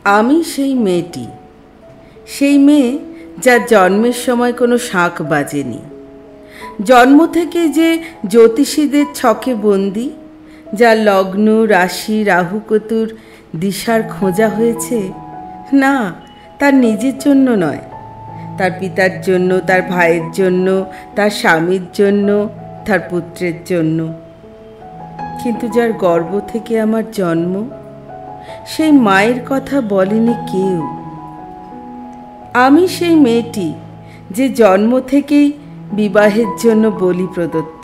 আমি সেই মেয়েটি, সেই মেয়ে যার জন্মের সময় কোনো শাঁখ বাজেনি, জন্ম থেকে যে জ্যোতিষীদের ছকে বন্দি, যার লগ্ন রাশি রাহুকেতুর দিশার খোঁজা হয়েছে না তার নিজের জন্য নয়, তার পিতার জন্য, তার ভাইয়ের জন্য, তার স্বামীর জন্য, তার পুত্রের জন্য। কিন্তু যার গর্ভ থেকে আমার জন্ম, সেই মায়ের কথা বলেনি কেউ। আমি সেই মেয়েটি যে জন্ম থেকেই বিবাহের জন্য বলি প্রদত্ত,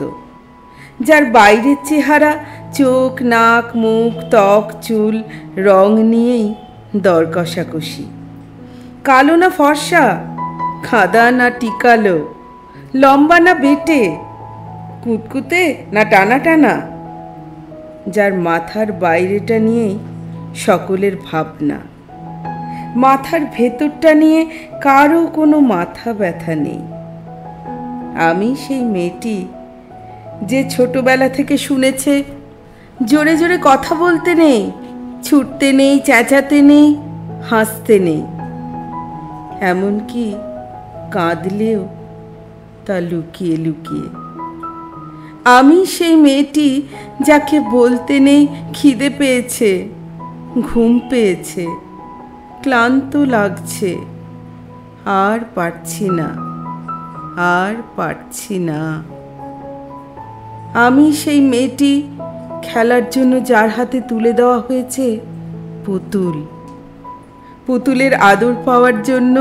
যার বাইরের চেহারা চোখ নাক মুখ ত্বক চুল রং নিয়েই দর কষাকষি, কালো না ফর্সা, খাদা না টিকালো, লম্বা না বেটে, কুতকুতে না টানা টানা, যার মাথার বাইরেটা নিয়েই সকলের ভাবনা, মাথার ভেতরটা নিয়ে কারো কোনো মাথা ব্যথা নেই। আমি সেই মেয়েটি যে ছোটবেলা থেকে শুনেছে জোরে জোরে কথা বলতে নেই, ছুটতে নেই, চেঁচাতে নেই, হাসতে নেই, এমনকি কাঁদলেও তা লুকিয়ে লুকিয়ে। আমি সেই মেয়েটি যাকে বলতে নেই খিদে পেয়েছে, ঘুম পেয়েছে, ক্লান্ত লাগছে, আর পারছি না, আর পারছি না। আমি সেই মেয়েটি খেলার জন্য যার হাতে তুলে দেওয়া হয়েছে পুতুল, পুতুলের আদর পাওয়ার জন্য,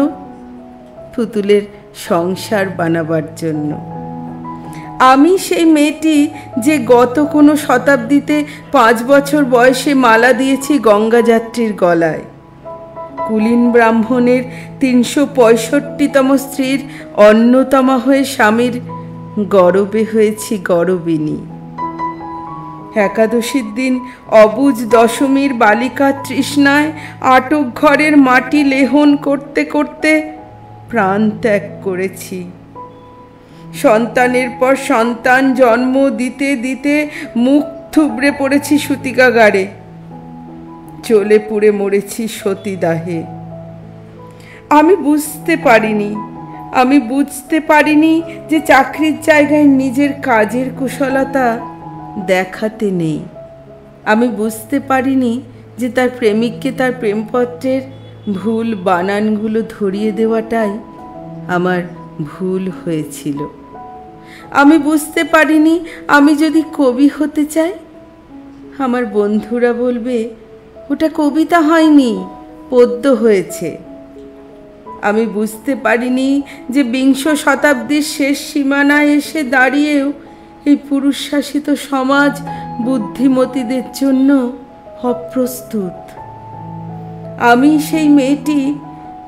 পুতুলের সংসার বানাবার জন্য। আমি সেই মেয়েটি যে গত কোনো শতাব্দীতে 5 বছর বয়সে মালা দিয়েছি গঙ্গা যাত্রীর গলায়, কুলীন ব্রাহ্মণের 365তম স্ত্রীর অন্যতমা হয়ে স্বামীর গরবে হয়েছি গরবিনী। একাদশীর দিন অবুজ দশমীর বালিকা তৃষ্ণায় আটক ঘরের মাটি লেহন করতে করতে প্রাণ ত্যাগ করেছি। সন্তানের পর সন্তান জন্ম দিতে দিতে মুখ থুবড়ে পড়েছি সূতিকাগারে, জ্বলে পুড়ে মরেছি সতীদাহে। আমি বুঝতে পারিনি যে চাকরির জায়গায় নিজের কাজের কুশলতা দেখাতে নেই। আমি বুঝতে পারিনি যে তার প্রেমিককে তার প্রেমপত্রের ভুল বানানগুলো ধরিয়ে দেওয়াটাই আমার ভুল হয়েছিল। আমি বুঝতে পারিনি আমি যদি কবি হতে চাই, আমার বন্ধুরা বলবে ওটা কবিতা হয়নি, পদ্য হয়েছে। আমি বুঝতে পারিনি যে 20 শতাব্দীর শেষ সীমানায় এসে দাঁড়িয়েও এই পুরুষ শাসিত সমাজ বুদ্ধিমতীদের জন্য অপ্রস্তুত। আমি সেই মেয়েটি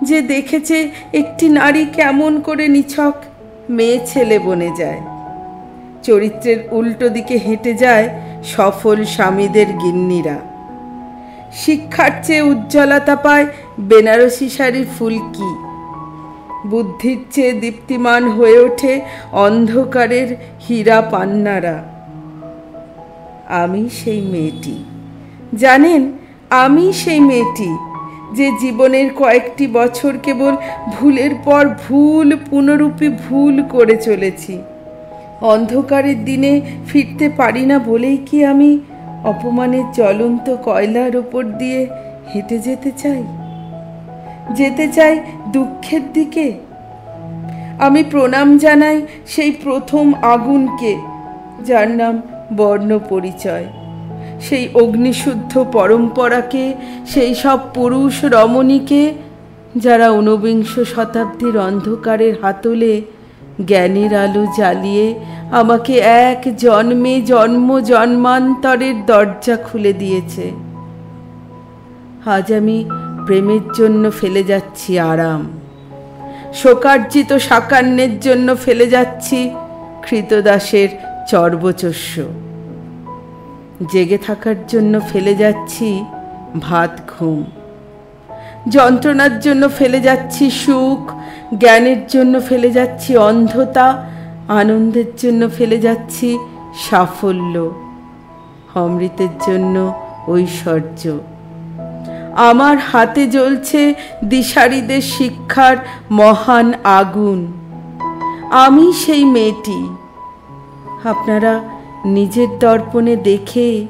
যে দেখেছে একটি নারী কেমন করে নিছক মেয়ে ছেলে বনে যায়, চরিত্রের উল্টো দিকে হেঁটে যায় সফল স্বামীদের গিন্নিরা। শিক্ষার চেয়ে উজ্জ্বলতা পায় বেনারসি শাড়ির ফুলকি, বুদ্ধির চেয়ে দীপ্তিমান হয়ে ওঠে অন্ধকারের হীরা পান্নারা। আমি সেই মেয়েটি, জানেন, আমি সেই মেয়েটি যে জীবনের কয়েকটি বছর কেবল ভুলের পর ভুল পুনরূপী ভুল করে চলেছি। অন্ধকারের দিনে ফিরতে পারি না বলেই কি আমি অপমানের জ্বলন্ত কয়লার ওপর দিয়ে হেঁটে যেতে চাই দুঃখের দিকে? আমি প্রণাম জানাই সেই প্রথম আগুনকে, যার নাম বর্ণ পরিচয়, সেই অগ্নিশুদ্ধ পরম্পরাকে, সেই সব পুরুষ রমণীকে যারা ঊনবিংশ শতাব্দীর অন্ধকারের হাতলে জ্ঞানের আলো জ্বালিয়ে আমাকে এক জন্মে জন্ম জন্মান্তরের দরজা খুলে দিয়েছে। আজ আমি প্রেমের জন্য ফেলে যাচ্ছি আরাম, শোকার্জিত সাকান্যের জন্য ফেলে যাচ্ছি কৃতদাসের চর্বচস্য, জেগে থাকার জন্য ফেলে যাচ্ছি ভাত ঘুম, যন্ত্রণার জন্য ফেলে যাচ্ছি সুখ, জ্ঞানের জন্য ফেলে যাচ্ছি অন্ধতা, আনন্দের জন্য ফেলে যাচ্ছি সাফল্য, অমৃতের জন্য ঐশ্বর্য। আমার হাতে জ্বলছে দিশারীদের শিক্ষার মহান আগুন। আমি সেই মেয়েটি। আপনারা নিজের দর্পণে দেখে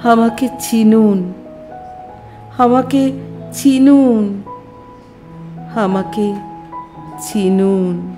আমাকে চিনুন, আমাকে চিনুন, আমাকে চিনুন।